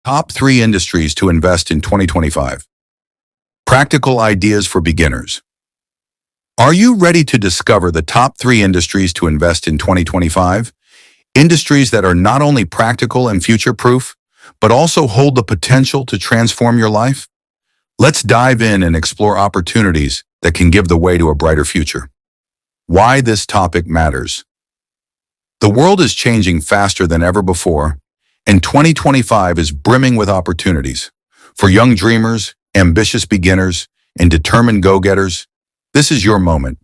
Top 3 industries to invest in 2025. Practical ideas for beginners. Are you ready to discover the top 3 industries to invest in 2025? Industries that are not only practical and future-proof, but also hold the potential to transform your life? Let's dive in and explore opportunities that can give the way to a brighter future. Why this topic matters. The world is changing faster than ever before, and 2025 is brimming with opportunities. For young dreamers, ambitious beginners, and determined go-getters, this is your moment.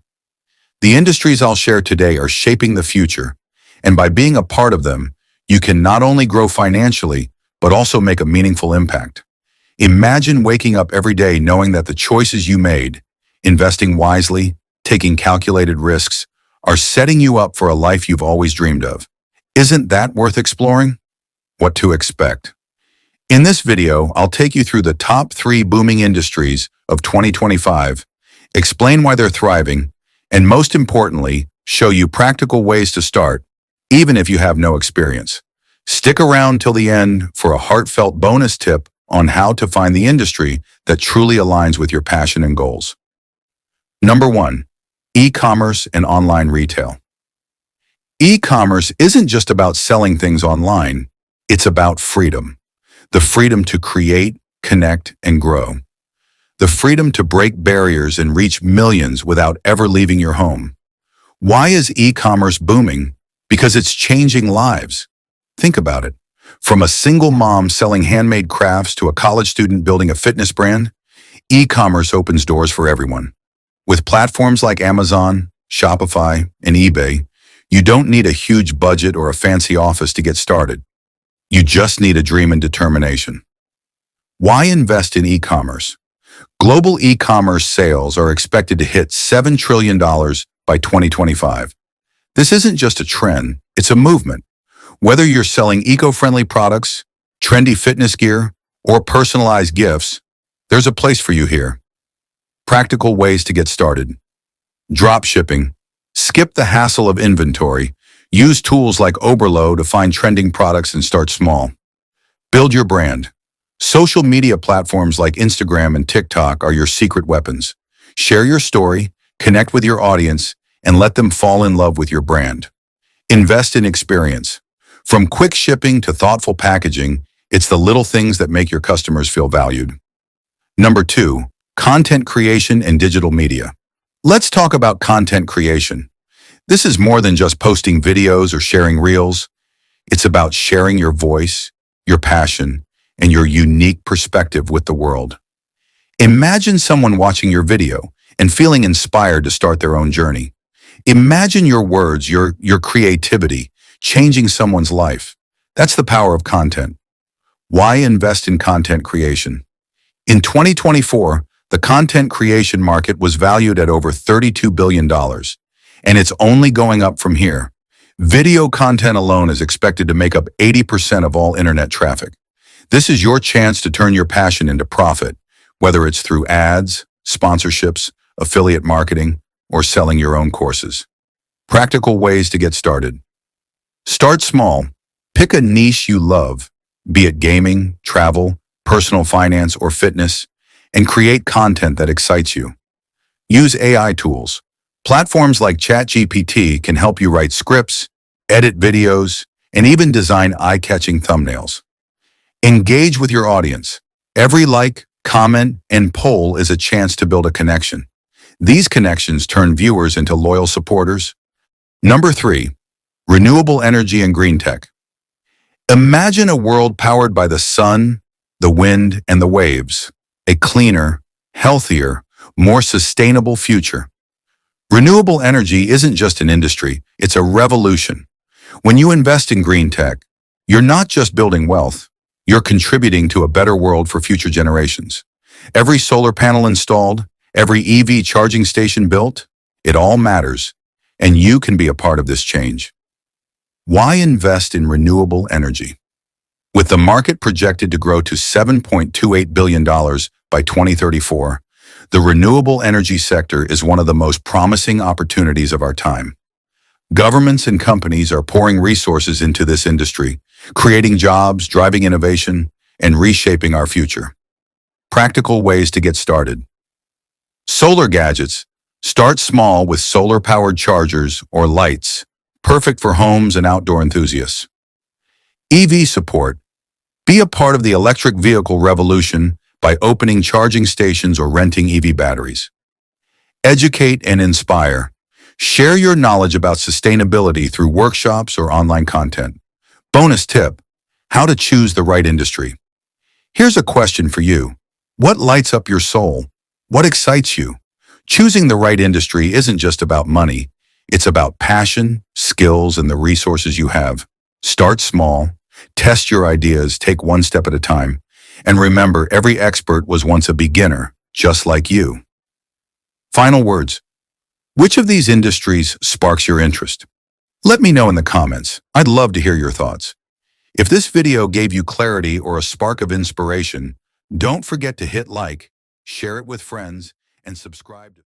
The industries I'll share today are shaping the future, and by being a part of them, you can not only grow financially, but also make a meaningful impact. Imagine waking up every day knowing that the choices you made, investing wisely, taking calculated risks, are setting you up for a life you've always dreamed of. Isn't that worth exploring? What to expect. In this video, I'll take you through the top 3 booming industries of 2025, explain why they're thriving, and most importantly, show you practical ways to start, even if you have no experience. Stick around till the end for a heartfelt bonus tip on how to find the industry that truly aligns with your passion and goals. Number 1. E-commerce and online retail. E-commerce isn't just about selling things online. It's about freedom. The freedom to create, connect, and grow. The freedom to break barriers and reach millions without ever leaving your home. Why is e-commerce booming? Because it's changing lives. Think about it. From a single mom selling handmade crafts to a college student building a fitness brand, e-commerce opens doors for everyone. With platforms like Amazon, Shopify, and eBay, you don't need a huge budget or a fancy office to get started. You just need a dream and determination. Why invest in e-commerce? Global e-commerce sales are expected to hit $7 trillion by 2025. This isn't just a trend, it's a movement. Whether you're selling eco-friendly products, trendy fitness gear, or personalized gifts, there's a place for you here. Practical ways to get started. Drop shipping. Skip the hassle of inventory. Use tools like Oberlo to find trending products and start small. Build your brand. Social media platforms like Instagram and TikTok are your secret weapons. Share your story, connect with your audience, and let them fall in love with your brand. Invest in experience. From quick shipping to thoughtful packaging, it's the little things that make your customers feel valued. Number 2, content creation and digital media. Let's talk about content creation. This is more than just posting videos or sharing reels. It's about sharing your voice, your passion, and your unique perspective with the world. Imagine someone watching your video and feeling inspired to start their own journey. Imagine your words, your creativity, changing someone's life. That's the power of content. Why invest in content creation? In 2024, the content creation market was valued at over $32 billion, and it's only going up from here. Video content alone is expected to make up 80% of all internet traffic. This is your chance to turn your passion into profit, whether it's through ads, sponsorships, affiliate marketing, or selling your own courses. Practical ways to get started. Start small. Pick a niche you love, be it gaming, travel, personal finance, or fitness, and create content that excites you. Use AI tools. Platforms like ChatGPT can help you write scripts, edit videos, and even design eye-catching thumbnails. Engage with your audience. Every like, comment, and poll is a chance to build a connection. These connections turn viewers into loyal supporters. Number 3, renewable energy and green tech. Imagine a world powered by the sun, the wind, and the waves. A cleaner, healthier, more sustainable future. Renewable energy isn't just an industry, it's a revolution. When you invest in green tech, you're not just building wealth, you're contributing to a better world for future generations. Every solar panel installed, every EV charging station built, it all matters, and you can be a part of this change. Why invest in renewable energy? With the market projected to grow to $7.28 billion by 2034, the renewable energy sector is one of the most promising opportunities of our time. Governments and companies are pouring resources into this industry, creating jobs, driving innovation, and reshaping our future. Practical ways to get started. Solar gadgets. Start small with solar-powered chargers or lights, perfect for homes and outdoor enthusiasts. EV support. Be a part of the electric vehicle revolution by opening charging stations or renting EV batteries. Educate and inspire. Share your knowledge about sustainability through workshops or online content. Bonus tip: how to choose the right industry. Here's a question for you. What lights up your soul? What excites you? Choosing the right industry isn't just about money. It's about passion, skills, and the resources you have. Start small, test your ideas, take one step at a time, and remember, every expert was once a beginner, just like you. Final words. Which of these industries sparks your interest? Let me know in the comments. I'd love to hear your thoughts. If this video gave you clarity or a spark of inspiration, don't forget to hit like, share it with friends, and subscribe.